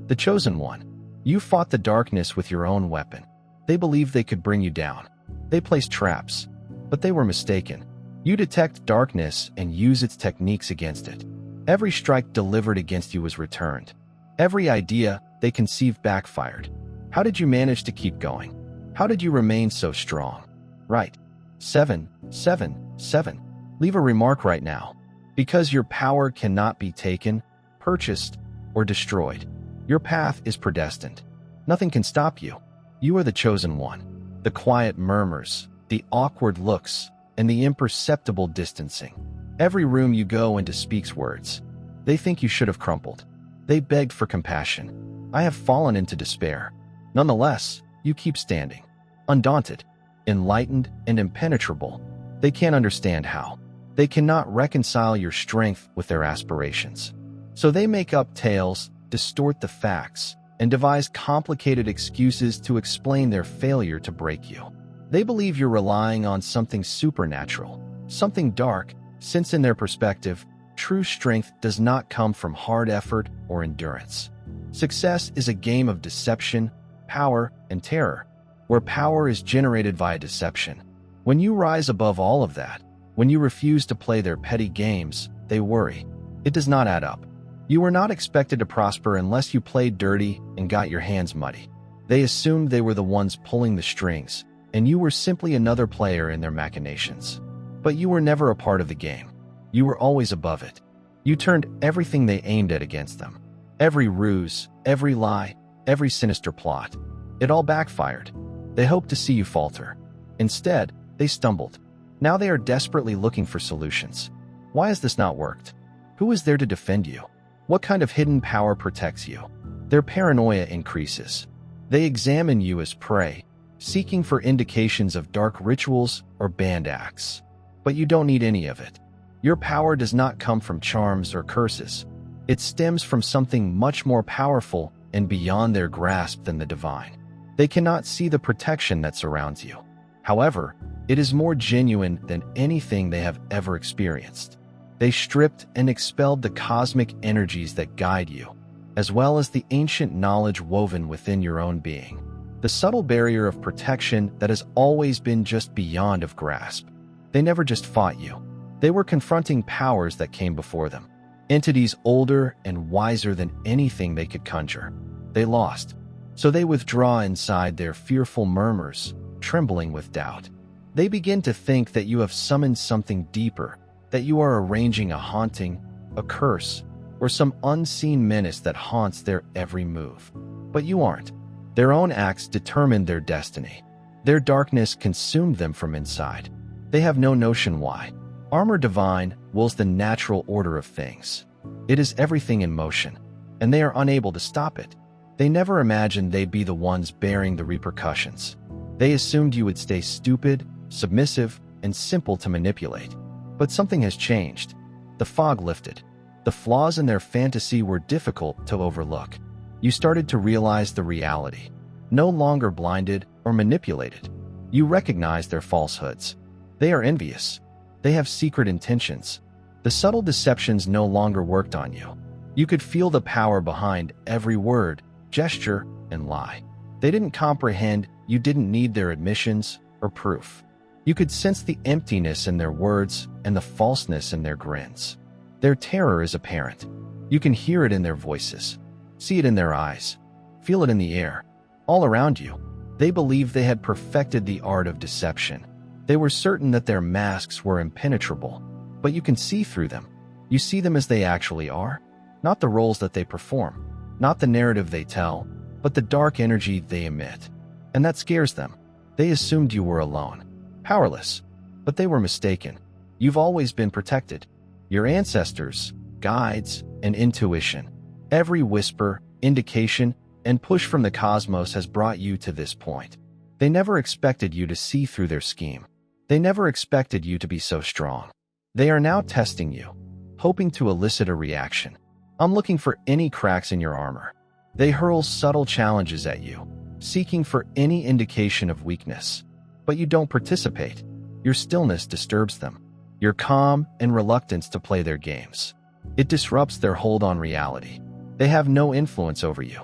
The chosen one. You fought the darkness with your own weapon. They believed they could bring you down. They placed traps, but they were mistaken. You detect darkness and use its techniques against it. Every strike delivered against you was returned. Every idea they conceived backfired. How did you manage to keep going? How did you remain so strong? Right. 777. Leave a remark right now. Because your power cannot be taken, purchased, or destroyed. Your path is predestined. Nothing can stop you. You are the chosen one. The quiet murmurs, the awkward looks, and the imperceptible distancing. Every room you go into speaks words. They think you should have crumpled. They begged for compassion. I have fallen into despair. Nonetheless, you keep standing. Undaunted, enlightened, and impenetrable. They can't understand how. They cannot reconcile your strength with their aspirations. So they make up tales, distort the facts, and devise complicated excuses to explain their failure to break you. They believe you're relying on something supernatural, something dark, since in their perspective, true strength does not come from hard effort or endurance. Success is a game of deception, power, and terror, where power is generated via deception. When you rise above all of that, when you refuse to play their petty games, they worry. It does not add up. You were not expected to prosper unless you played dirty and got your hands muddy. They assumed they were the ones pulling the strings, and you were simply another player in their machinations. But you were never a part of the game. You were always above it. You turned everything they aimed at against them. Every ruse, every lie, every sinister plot. It all backfired. They hoped to see you falter. Instead, they stumbled. Now they are desperately looking for solutions. Why has this not worked? Who is there to defend you? What kind of hidden power protects you? Their paranoia increases. They examine you as prey, seeking for indications of dark rituals or banned acts. But you don't need any of it. Your power does not come from charms or curses. It stems from something much more powerful and beyond their grasp than the divine. They cannot see the protection that surrounds you. However, it is more genuine than anything they have ever experienced. They stripped and expelled the cosmic energies that guide you, as well as the ancient knowledge woven within your own being. The subtle barrier of protection that has always been just beyond of grasp. They never just fought you. They were confronting powers that came before them. Entities older and wiser than anything they could conjure. They lost. So they withdraw inside their fearful murmurs, trembling with doubt. They begin to think that you have summoned something deeper, that you are arranging a haunting, a curse, or some unseen menace that haunts their every move. But you aren't. Their own acts determined their destiny. Their darkness consumed them from inside. They have no notion why. Armor divine wills the natural order of things. It is everything in motion, and they are unable to stop it. They never imagined they'd be the ones bearing the repercussions. They assumed you would stay stupid, submissive, and simple to manipulate. But something has changed. The fog lifted. The flaws in their fantasy were difficult to overlook. You started to realize the reality. No longer blinded or manipulated. You recognized their falsehoods. They are envious. They have secret intentions. The subtle deceptions no longer worked on you. You could feel the power behind every word, gesture, and lie. They didn't comprehend you didn't need their admissions or proof. You could sense the emptiness in their words and the falseness in their grins. Their terror is apparent. You can hear it in their voices, see it in their eyes, feel it in the air, all around you. They believed they had perfected the art of deception. They were certain that their masks were impenetrable, but you can see through them. You see them as they actually are, not the roles that they perform, not the narrative they tell, but the dark energy they emit. And that scares them. They assumed you were alone, powerless, but they were mistaken. You've always been protected. Your ancestors, guides, and intuition. Every whisper, indication, and push from the cosmos has brought you to this point. They never expected you to see through their scheme. They never expected you to be so strong. They are now testing you, hoping to elicit a reaction. I'm looking for any cracks in your armor. They hurl subtle challenges at you, seeking for any indication of weakness. But you don't participate. Your stillness disturbs them. Your calm and reluctance to play their games. It disrupts their hold on reality. They have no influence over you.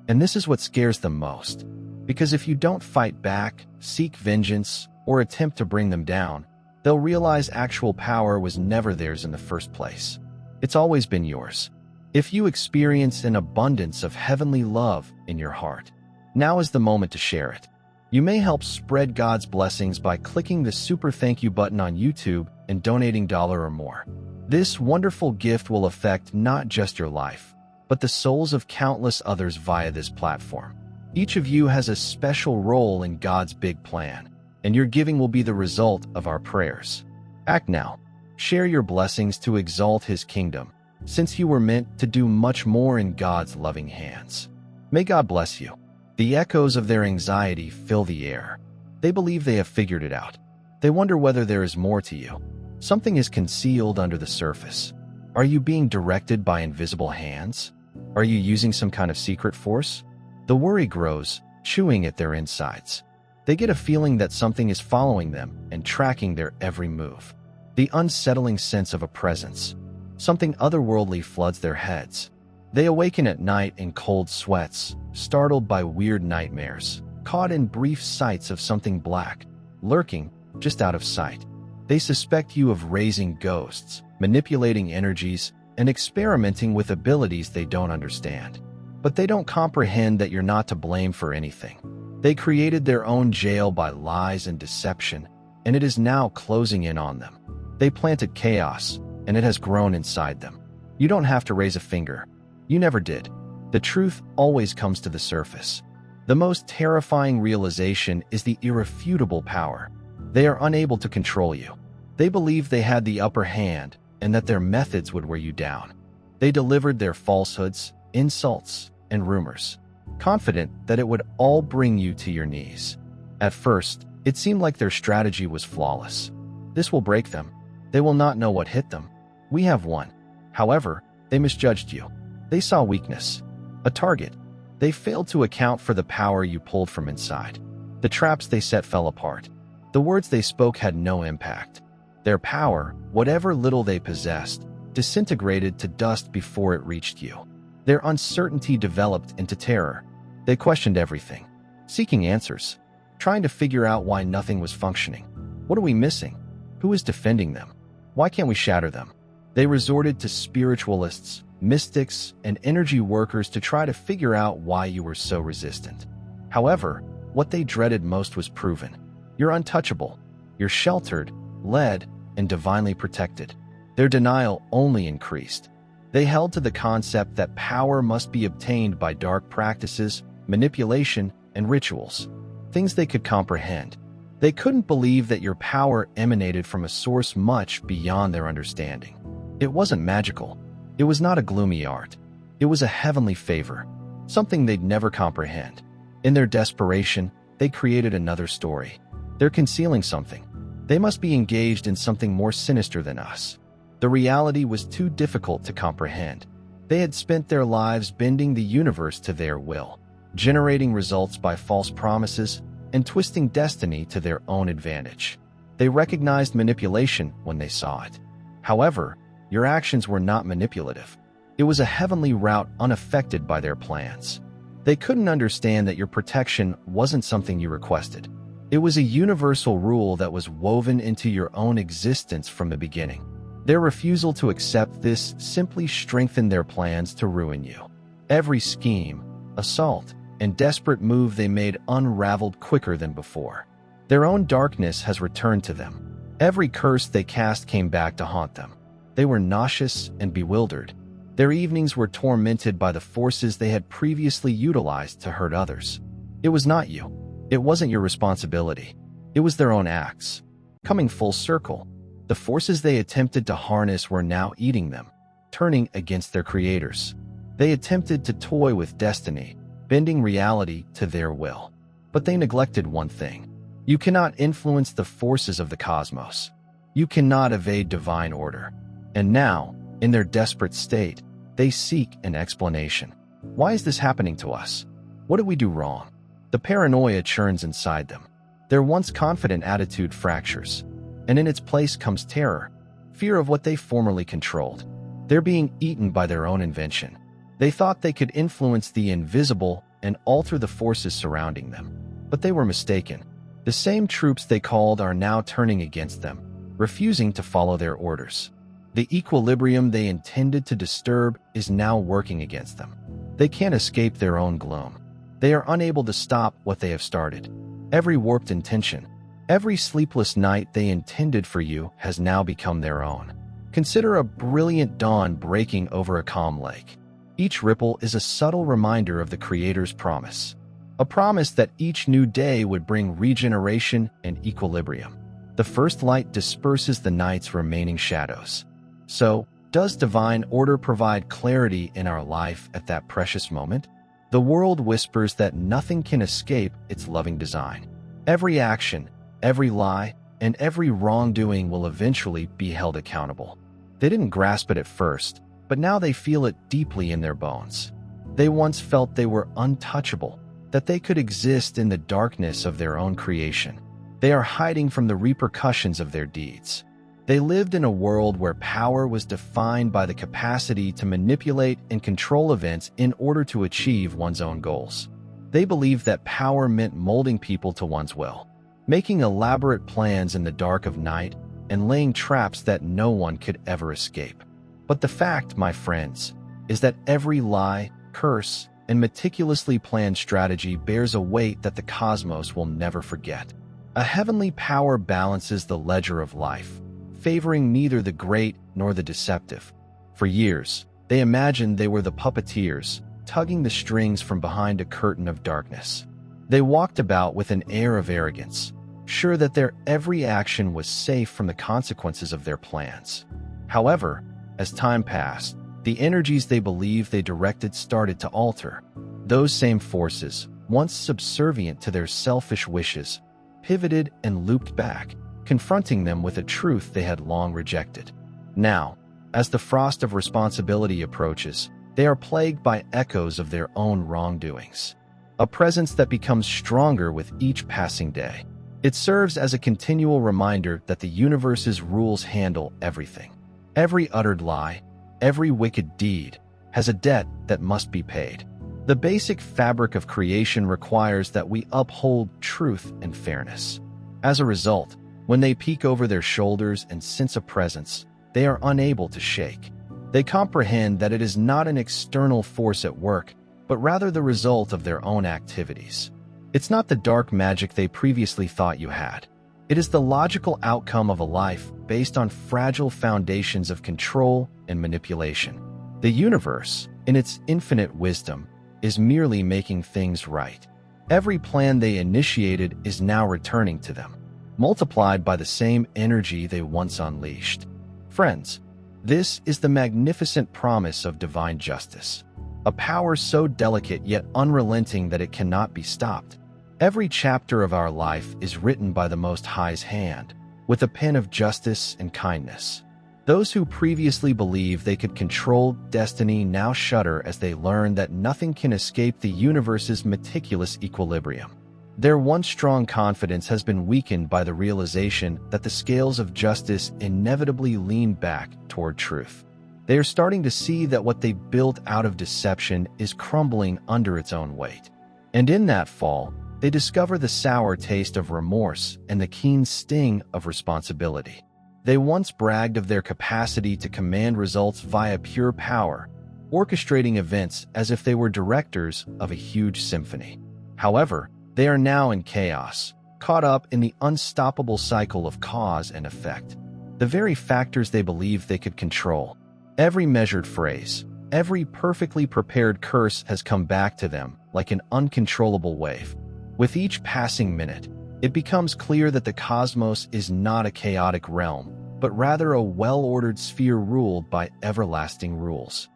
And this is what scares them most. Because if you don't fight back, seek vengeance, or attempt to bring them down, they'll realize actual power was never theirs in the first place. It's always been yours. If you experience an abundance of heavenly love in your heart, now is the moment to share it. You may help spread God's blessings by clicking the super thank you button on YouTube and donating $1 or more. This wonderful gift will affect not just your life, but the souls of countless others via this platform. Each of you has a special role in God's big plan, and your giving will be the result of our prayers. Act now. Share your blessings to exalt His kingdom, since you were meant to do much more in God's loving hands. May God bless you. The echoes of their anxiety fill the air. They believe they have figured it out. They wonder whether there is more to you. Something is concealed under the surface. Are you being directed by invisible hands? Are you using some kind of secret force? The worry grows, chewing at their insides. They get a feeling that something is following them and tracking their every move. The unsettling sense of a presence. Something otherworldly floods their heads. They awaken at night in cold sweats, startled by weird nightmares, caught in brief sights of something black, lurking just out of sight. They suspect you of raising ghosts, manipulating energies, and experimenting with abilities they don't understand. But they don't comprehend that you're not to blame for anything. They created their own jail by lies and deception, and it is now closing in on them. They planted chaos, and it has grown inside them. You don't have to raise a finger. You never did. The truth always comes to the surface. The most terrifying realization is the irrefutable power. They are unable to control you. They believed they had the upper hand and that their methods would wear you down. They delivered their falsehoods, insults, and rumors, confident that it would all bring you to your knees. At first, it seemed like their strategy was flawless. This will break them. They will not know what hit them. We have won. However, they misjudged you. They saw weakness, a target. They failed to account for the power you pulled from inside. The traps they set fell apart. The words they spoke had no impact. Their power, whatever little they possessed, disintegrated to dust before it reached you. Their uncertainty developed into terror. They questioned everything, seeking answers, trying to figure out why nothing was functioning. What are we missing? Who is defending them? Why can't we shatter them? They resorted to spiritualists, mystics, and energy workers to try to figure out why you were so resistant. However, what they dreaded most was proven. You're untouchable. You're sheltered, led, and divinely protected. Their denial only increased. They held to the concept that power must be obtained by dark practices, manipulation, and rituals, things they could comprehend. They couldn't believe that your power emanated from a source much beyond their understanding. It wasn't magical. It was not a gloomy art. It was a heavenly favor, something they'd never comprehend. In their desperation, they created another story. They're concealing something. They must be engaged in something more sinister than us. The reality was too difficult to comprehend. They had spent their lives bending the universe to their will, generating results by false promises, and twisting destiny to their own advantage. They recognized manipulation when they saw it. However, your actions were not manipulative. It was a heavenly route unaffected by their plans. They couldn't understand that your protection wasn't something you requested. It was a universal rule that was woven into your own existence from the beginning. Their refusal to accept this simply strengthened their plans to ruin you. Every scheme, assault, and desperate move they made unraveled quicker than before. Their own darkness has returned to them. Every curse they cast came back to haunt them. They were nauseous and bewildered. Their evenings were tormented by the forces they had previously utilized to hurt others. It was not you. It wasn't your responsibility. It was their own acts. Coming full circle, the forces they attempted to harness were now eating them, turning against their creators. They attempted to toy with destiny, bending reality to their will. But they neglected one thing. You cannot influence the forces of the cosmos. You cannot evade divine order. And now, in their desperate state, they seek an explanation. Why is this happening to us? What did we do wrong? The paranoia churns inside them. Their once confident attitude fractures, and in its place comes terror, fear of what they formerly controlled. They're being eaten by their own invention. They thought they could influence the invisible and alter the forces surrounding them. But they were mistaken. The same troops they called are now turning against them, refusing to follow their orders. The equilibrium they intended to disturb is now working against them. They can't escape their own gloom. They are unable to stop what they have started. Every warped intention, every sleepless night they intended for you has now become their own. Consider a brilliant dawn breaking over a calm lake. Each ripple is a subtle reminder of the Creator's promise. A promise that each new day would bring regeneration and equilibrium. The first light disperses the night's remaining shadows. So, does divine order provide clarity in our life at that precious moment? The world whispers that nothing can escape its loving design. Every action, every lie, and every wrongdoing will eventually be held accountable. They didn't grasp it at first, but now they feel it deeply in their bones. They once felt they were untouchable, that they could exist in the darkness of their own creation. They are hiding from the repercussions of their deeds. They lived in a world where power was defined by the capacity to manipulate and control events in order to achieve one's own goals. They believed that power meant molding people to one's will, making elaborate plans in the dark of night, and laying traps that no one could ever escape. But the fact, my friends, is that every lie, curse, and meticulously planned strategy bears a weight that the cosmos will never forget. A heavenly power balances the ledger of life, favoring neither the great nor the deceptive. For years, they imagined they were the puppeteers, tugging the strings from behind a curtain of darkness. They walked about with an air of arrogance, sure that their every action was safe from the consequences of their plans. However, as time passed, the energies they believed they directed started to alter. Those same forces, once subservient to their selfish wishes, pivoted and looped back, confronting them with a truth they had long rejected. Now, as the frost of responsibility approaches, they are plagued by echoes of their own wrongdoings. A presence that becomes stronger with each passing day. It serves as a continual reminder that the universe's rules handle everything. Every uttered lie, every wicked deed, has a debt that must be paid. The basic fabric of creation requires that we uphold truth and fairness. As a result, when they peek over their shoulders and sense a presence, they are unable to shake. They comprehend that it is not an external force at work, but rather the result of their own activities. It's not the dark magic they previously thought you had. It is the logical outcome of a life based on fragile foundations of control and manipulation. The universe, in its infinite wisdom, is merely making things right. Every plan they initiated is now returning to them, multiplied by the same energy they once unleashed. Friends, this is the magnificent promise of divine justice, a power so delicate yet unrelenting that it cannot be stopped. Every chapter of our life is written by the Most High's hand, with a pen of justice and kindness. Those who previously believed they could control destiny now shudder as they learn that nothing can escape the universe's meticulous equilibrium. Their once strong confidence has been weakened by the realization that the scales of justice inevitably lean back toward truth. They are starting to see that what they built out of deception is crumbling under its own weight. And in that fall, they discover the sour taste of remorse and the keen sting of responsibility. They once bragged of their capacity to command results via pure power, orchestrating events as if they were directors of a huge symphony. However, they are now in chaos, caught up in the unstoppable cycle of cause and effect. The very factors they believed they could control. Every measured phrase, every perfectly prepared curse has come back to them like an uncontrollable wave. With each passing minute, it becomes clear that the cosmos is not a chaotic realm, but rather a well-ordered sphere ruled by everlasting rules.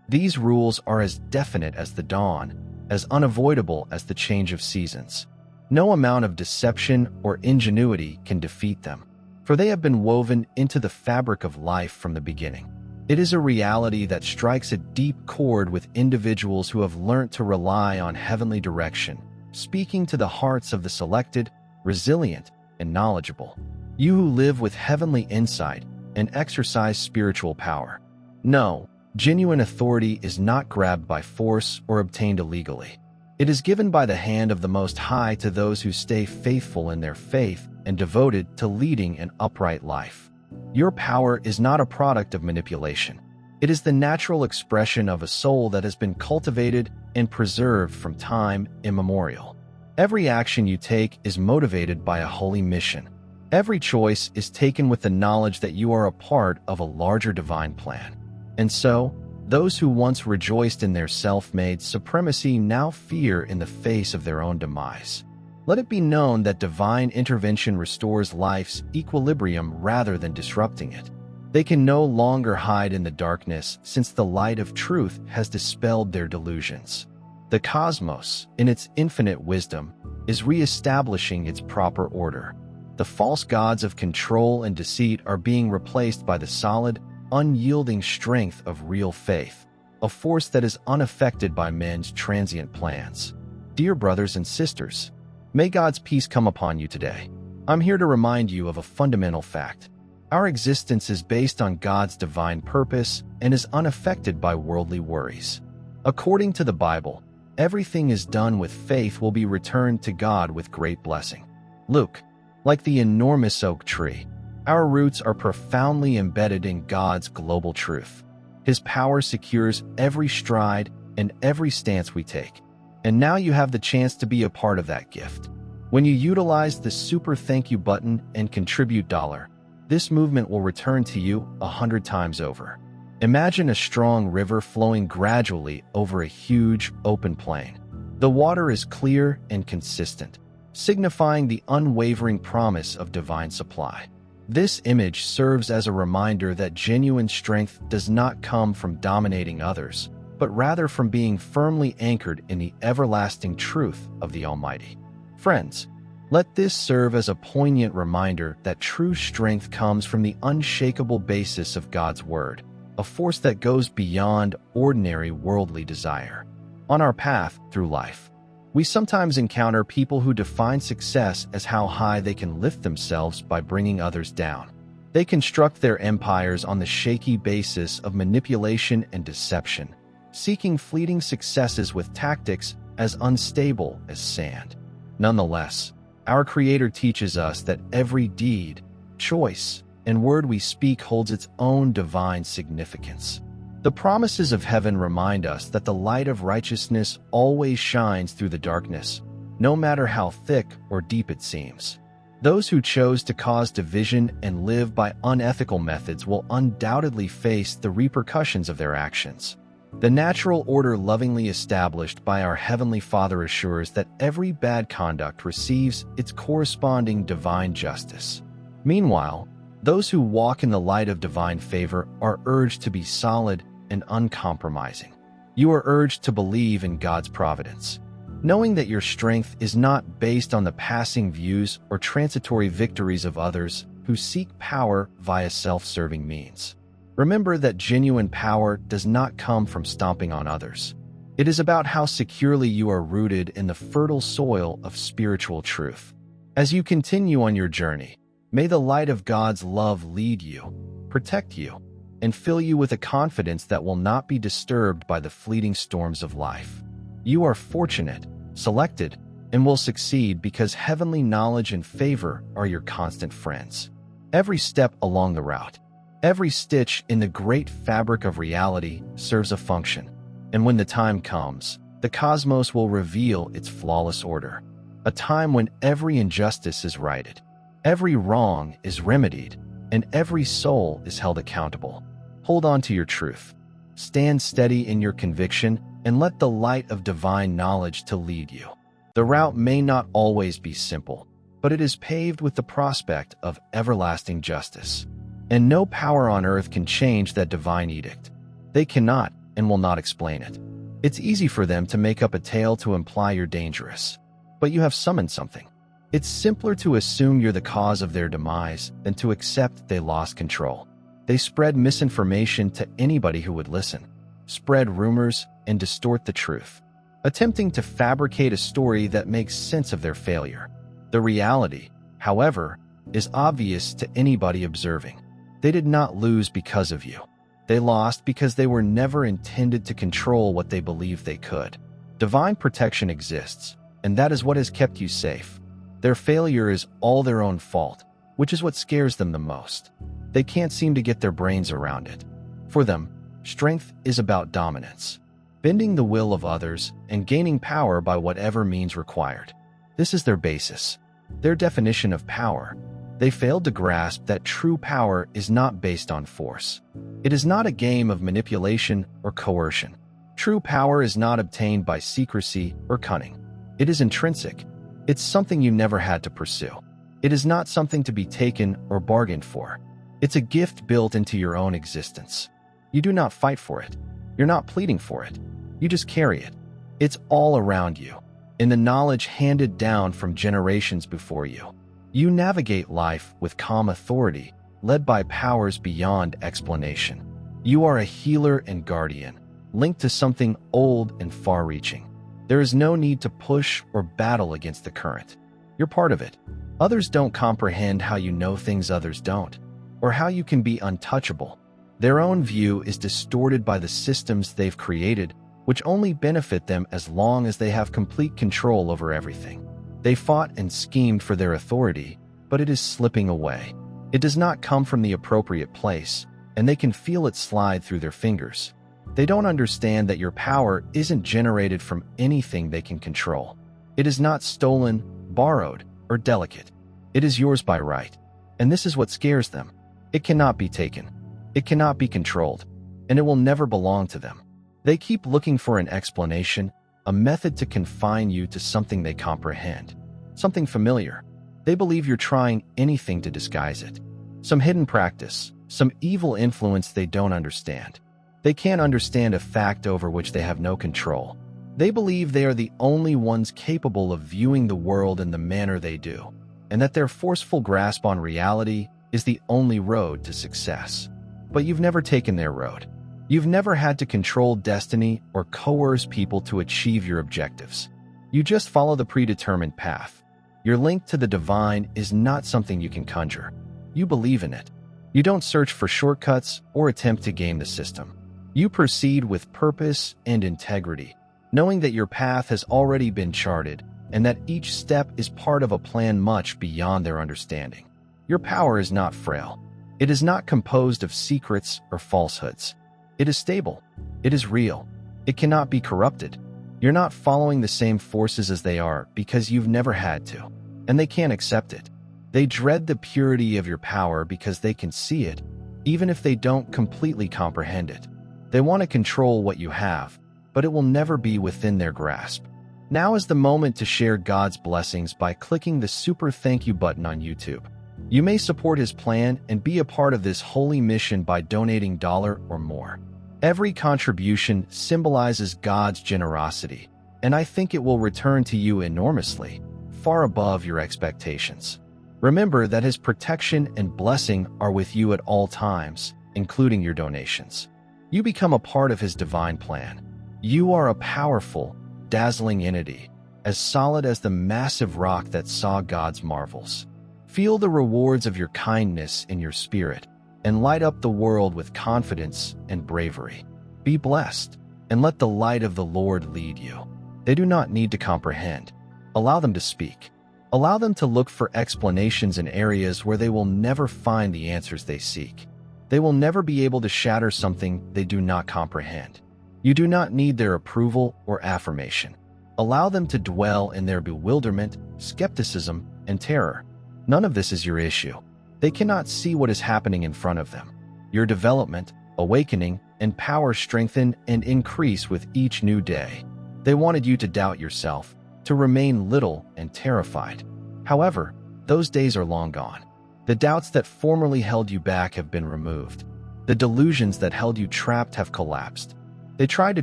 These rules are as definite as the dawn, as unavoidable as the change of seasons. No amount of deception or ingenuity can defeat them, for they have been woven into the fabric of life from the beginning. It is a reality that strikes a deep chord with individuals who have learned to rely on heavenly direction, speaking to the hearts of the selected, resilient, and knowledgeable. You who live with heavenly insight and exercise spiritual power. No, genuine authority is not grabbed by force or obtained illegally. It is given by the hand of the Most High to those who stay faithful in their faith and devoted to leading an upright life. Your power is not a product of manipulation. It is the natural expression of a soul that has been cultivated and preserved from time immemorial. Every action you take is motivated by a holy mission. Every choice is taken with the knowledge that you are a part of a larger divine plan. And so, those who once rejoiced in their self-made supremacy now fear in the face of their own demise. Let it be known that divine intervention restores life's equilibrium rather than disrupting it. They can no longer hide in the darkness since the light of truth has dispelled their delusions. The cosmos, in its infinite wisdom, is re-establishing its proper order. The false gods of control and deceit are being replaced by the solid, unyielding strength of real faith, a force that is unaffected by men's transient plans. Dear brothers and sisters, may God's peace come upon you today. I'm here to remind you of a fundamental fact. Our existence is based on God's divine purpose and is unaffected by worldly worries. According to the Bible, everything is done with faith will be returned to God with great blessing. Luke, like the enormous oak tree, our roots are profoundly embedded in God's global truth. His power secures every stride and every stance we take. And now you have the chance to be a part of that gift. When you utilize the super thank you button and contribute $1, this movement will return to you 100 times over. Imagine a strong river flowing gradually over a huge, open plain. The water is clear and consistent, signifying the unwavering promise of divine supply. This image serves as a reminder that genuine strength does not come from dominating others, but rather from being firmly anchored in the everlasting truth of the Almighty. Friends, let this serve as a poignant reminder that true strength comes from the unshakable basis of God's Word, a force that goes beyond ordinary worldly desire. On our path through life, we sometimes encounter people who define success as how high they can lift themselves by bringing others down. They construct their empires on the shaky basis of manipulation and deception, seeking fleeting successes with tactics as unstable as sand. Nonetheless, our Creator teaches us that every deed, choice, and word we speak holds its own divine significance. The promises of heaven remind us that the light of righteousness always shines through the darkness, no matter how thick or deep it seems. Those who chose to cause division and live by unethical methods will undoubtedly face the repercussions of their actions. The natural order lovingly established by our Heavenly Father assures that every bad conduct receives its corresponding divine justice. Meanwhile, those who walk in the light of divine favor are urged to be solid and uncompromising. You are urged to believe in God's providence, knowing that your strength is not based on the passing views or transitory victories of others who seek power via self-serving means. Remember that genuine power does not come from stomping on others. It is about how securely you are rooted in the fertile soil of spiritual truth. As you continue on your journey, may the light of God's love lead you, protect you, and fill you with a confidence that will not be disturbed by the fleeting storms of life. You are fortunate, selected, and will succeed because heavenly knowledge and favor are your constant friends. Every step along the route, every stitch in the great fabric of reality serves a function, and when the time comes, the cosmos will reveal its flawless order, a time when every injustice is righted, every wrong is remedied, and every soul is held accountable. Hold on to your truth, stand steady in your conviction, and let the light of divine knowledge to lead you. The route may not always be simple, but it is paved with the prospect of everlasting justice. And no power on earth can change that divine edict. They cannot and will not explain it. It's easy for them to make up a tale to imply you're dangerous, but you have summoned something. It's simpler to assume you're the cause of their demise than to accept they lost control. They spread misinformation to anybody who would listen, spread rumors, and distort the truth, attempting to fabricate a story that makes sense of their failure. The reality, however, is obvious to anybody observing. They did not lose because of you. They lost because they were never intended to control what they believed they could. Divine protection exists, and that is what has kept you safe. Their failure is all their own fault, which is what scares them the most. They can't seem to get their brains around it. For them, strength is about dominance, bending the will of others and gaining power by whatever means required. This is their basis, their definition of power. They failed to grasp that true power is not based on force. It is not a game of manipulation or coercion. True power is not obtained by secrecy or cunning. It is intrinsic. It's something you never had to pursue. It is not something to be taken or bargained for. It's a gift built into your own existence. You do not fight for it. You're not pleading for it. You just carry it. It's all around you, in the knowledge handed down from generations before you. You navigate life with calm authority, led by powers beyond explanation. You are a healer and guardian, linked to something old and far-reaching. There is no need to push or battle against the current. You're part of it. Others don't comprehend how you know things others don't, or how you can be untouchable. Their own view is distorted by the systems they've created, which only benefit them as long as they have complete control over everything. They fought and schemed for their authority, but it is slipping away. It does not come from the appropriate place, and they can feel it slide through their fingers. They don't understand that your power isn't generated from anything they can control. It is not stolen, borrowed, or delicate. It is yours by right. And this is what scares them. It cannot be taken. It cannot be controlled, and it will never belong to them. They keep looking for an explanation, a method to confine you to something they comprehend, something familiar. They believe you're trying anything to disguise it. Some hidden practice, some evil influence they don't understand. They can't understand a fact over which they have no control. They believe they are the only ones capable of viewing the world in the manner they do, and that their forceful grasp on reality is the only road to success. But you've never taken their road. You've never had to control destiny or coerce people to achieve your objectives. You just follow the predetermined path. Your link to the divine is not something you can conjure. You believe in it. You don't search for shortcuts or attempt to game the system. You proceed with purpose and integrity, knowing that your path has already been charted and that each step is part of a plan much beyond their understanding. Your power is not frail. It is not composed of secrets or falsehoods. It is stable. It is real. It cannot be corrupted. You're not following the same forces as they are because you've never had to, and they can't accept it. They dread the purity of your power because they can see it, even if they don't completely comprehend it. They want to control what you have, but it will never be within their grasp. Now is the moment to share God's blessings by clicking the super thank you button on YouTube. You may support his plan and be a part of this holy mission by donating $1 or more. Every contribution symbolizes God's generosity, and I think it will return to you enormously, far above your expectations. Remember that his protection and blessing are with you at all times, including your donations. You become a part of his divine plan. You are a powerful, dazzling entity, as solid as the massive rock that saw God's marvels. Feel the rewards of your kindness in your spirit, and light up the world with confidence and bravery. Be blessed, and let the light of the Lord lead you. They do not need to comprehend. Allow them to speak. Allow them to look for explanations in areas where they will never find the answers they seek. They will never be able to shatter something they do not comprehend. You do not need their approval or affirmation. Allow them to dwell in their bewilderment, skepticism, and terror. None of this is your issue. They cannot see what is happening in front of them. Your development, awakening, and power strengthen and increase with each new day. They wanted you to doubt yourself, to remain little and terrified. However, those days are long gone. The doubts that formerly held you back have been removed. The delusions that held you trapped have collapsed. They tried to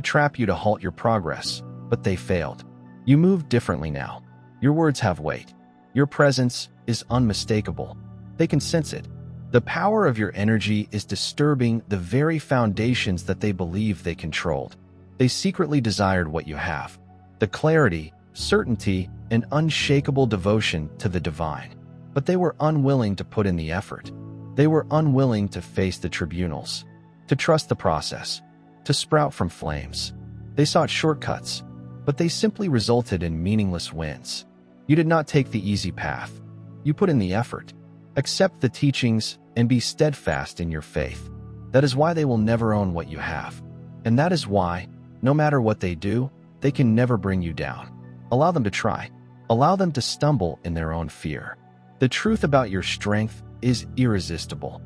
trap you to halt your progress, but they failed. You move differently now. Your words have weight. Your presence is unmistakable. They can sense it. The power of your energy is disturbing the very foundations that they believe they controlled. They secretly desired what you have: the clarity, certainty, and unshakable devotion to the divine. But they were unwilling to put in the effort. They were unwilling to face the tribunals, to trust the process, to sprout from flames. They sought shortcuts. but they simply resulted in meaningless wins. You did not take the easy path. You put in the effort. Accept the teachings and be steadfast in your faith. That is why they will never own what you have. And that is why, no matter what they do, they can never bring you down. Allow them to try. Allow them to stumble in their own fear. The truth about your strength is irresistible.